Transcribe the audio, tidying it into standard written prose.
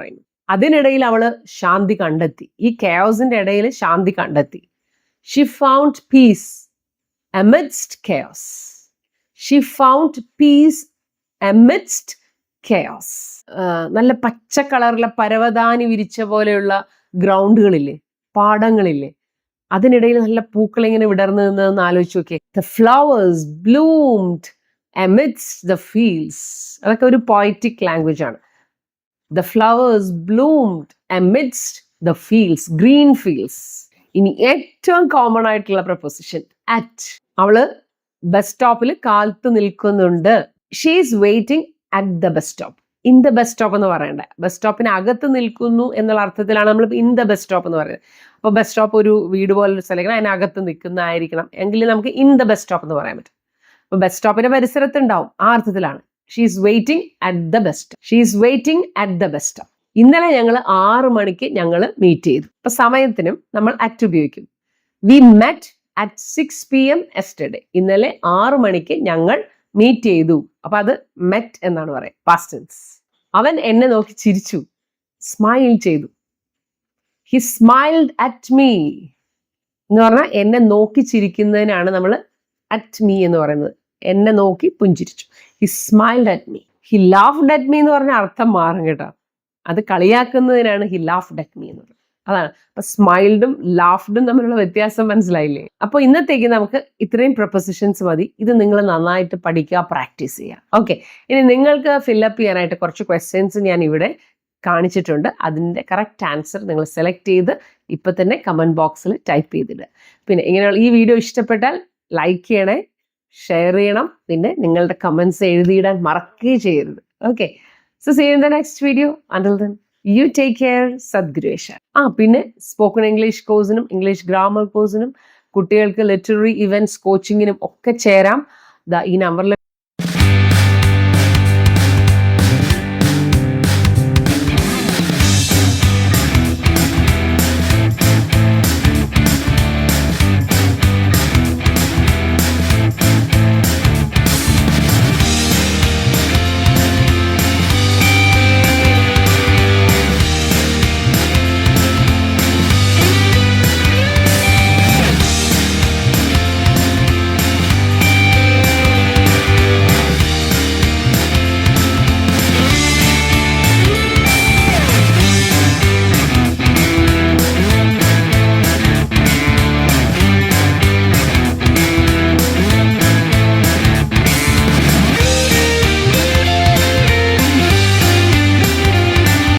പറയുന്നു. അതിനിടയിൽ അവള് ശാന്തി കണ്ടെത്തി. ഈ കെയോസിന്റെ ഇടയിൽ ശാന്തി കണ്ടെത്തി. She found peace amidst chaos. She found peace amidst chaos. നല്ല പച്ച കളറിലെ പരവതാനി വിരിച്ച പോലെയുള്ള ഗ്രൗണ്ടുകളില്ലേ, പാടങ്ങളില്ലേ, അതിനിടയിൽ നല്ല പൂക്കൾ ഇങ്ങനെ വിടർന്നു നിന്നതെന്ന് ആലോചിച്ച് നോക്കിയേ. The flowers bloomed amidst the fields. അതൊക്കെ ഒരു പോയറ്റിക് ലാംഗ്വേജ് ആണ്. The flowers bloomed amidst the fields, green fields. ഇനി ഏറ്റവും കോമൺ ആയിട്ടുള്ള പ്രൊപ്പോസിഷൻ അറ്റ്. അവള് ബസ് സ്റ്റോപ്പിൽ കാത്തു നിൽക്കുന്നുണ്ട്. She is waiting at the bus stop. In the bus stop എന്ന് പറയണ്ടേ, ബസ് സ്റ്റോപ്പിന് അകത്ത് നിൽക്കുന്നു എന്നുള്ള അർത്ഥത്തിലാണ് നമ്മൾ ഇൻ ദ ബസ് സ്റ്റോപ്പ് എന്ന് പറയുന്നത്. അപ്പോൾ ബസ് സ്റ്റോപ്പ് ഒരു വീട് പോലൊരു സ്ഥലം, അതിനകത്ത് നിൽക്കുന്നതായിരിക്കണം എങ്കിൽ നമുക്ക് ഇൻ ദ ബസ് സ്റ്റോപ്പ് എന്ന് പറയാൻ പറ്റും. അപ്പോൾ ബസ് സ്റ്റോപ്പിന്റെ പരിസരത്ത് ഉണ്ടാവും, ആ അർത്ഥത്തിലാണ്. She is waiting at the bus stop. She is waiting at the bus stop. ഇന്നലെ ഞങ്ങൾ 6 മണിക്ക് ഞങ്ങൾ മീറ്റ് ചെയ്തു. അപ്പൊ സമയത്തിനും നമ്മൾ അറ്റ് ഉപയോഗിക്കും. We met at 6 PM yesterday. ഇന്നലെ 6 മണിക്ക് ഞങ്ങൾ മീറ്റ് ചെയ്തു. അപ്പൊ അത് മെറ്റ് എന്നാണ് പറയുക, പാസ്റ്റ് ടെൻസ്. അവൻ എന്നെ നോക്കി ചിരിച്ചു, സ്മൈൽ ചെയ്തു. ഹി സ്മൈൽഡ് അറ്റ് മീ എന്ന് പറഞ്ഞാൽ എന്നെ നോക്കി ചിരിക്കുന്നതിനാണ് നമ്മൾ അറ്റ് മീ എന്ന് പറയുന്നത്. എന്നെ നോക്കി പുഞ്ചിരിച്ചു. He smiled at me. He laughed at me എന്ന് പറഞ്ഞ അർത്ഥം മാറും കേട്ടോ. അത് കളിയാക്കുന്നതിനാണ് ഹി ലാഫ്ഡ് അറ്റ് മീ എന്ന് പറയുന്നത്. അതാണ്. അപ്പൊ സ്മൈൽഡും ലാഫ്ഡും തമ്മിലുള്ള വ്യത്യാസം മനസ്സിലായില്ലേ? അപ്പൊ ഇന്നത്തേക്ക് നമുക്ക് ഇത്രയും പ്രൊപ്പോസിഷൻസ് മതി. ഇത് നിങ്ങൾ നന്നായിട്ട് പഠിക്കുക, പ്രാക്ടീസ് ചെയ്യുക. ഓക്കെ, ഇനി നിങ്ങൾക്ക് ഫില്ലപ്പ് ചെയ്യാനായിട്ട് കുറച്ച് ക്വസ്റ്റ്യൻസ് ഞാൻ ഇവിടെ കാണിച്ചിട്ടുണ്ട്. അതിൻ്റെ കറക്റ്റ് ആൻസർ നിങ്ങൾ സെലക്ട് ചെയ്ത് ഇപ്പൊ തന്നെ കമന്റ് ബോക്സിൽ ടൈപ്പ് ചെയ്തിടുക. പിന്നെ ഇങ്ങനെയുള്ള ഈ വീഡിയോ ഇഷ്ടപ്പെട്ടാൽ ലൈക്ക് ചെയ്യണേ, ഷെയർ ചെയ്യണം, പിന്നെ നിങ്ങളുടെ കമന്റ്സ് എഴുതിയിടാൻ മറക്കുകയും ചെയ്യരുത്. Okay, so see you in the next video. Until then, you take care. Sadgurusha. പിന്നെ സ്പോക്കൺ ഇംഗ്ലീഷ് കോഴ്സിനും ഇംഗ്ലീഷ് ഗ്രാമർ കോഴ്സിനും കുട്ടികൾക്ക് ലിറ്റററി ഇവന്റ്സ് കോച്ചിങ്ങിനും ഒക്കെ ചേരാം. ഈ നമ്പറിൽ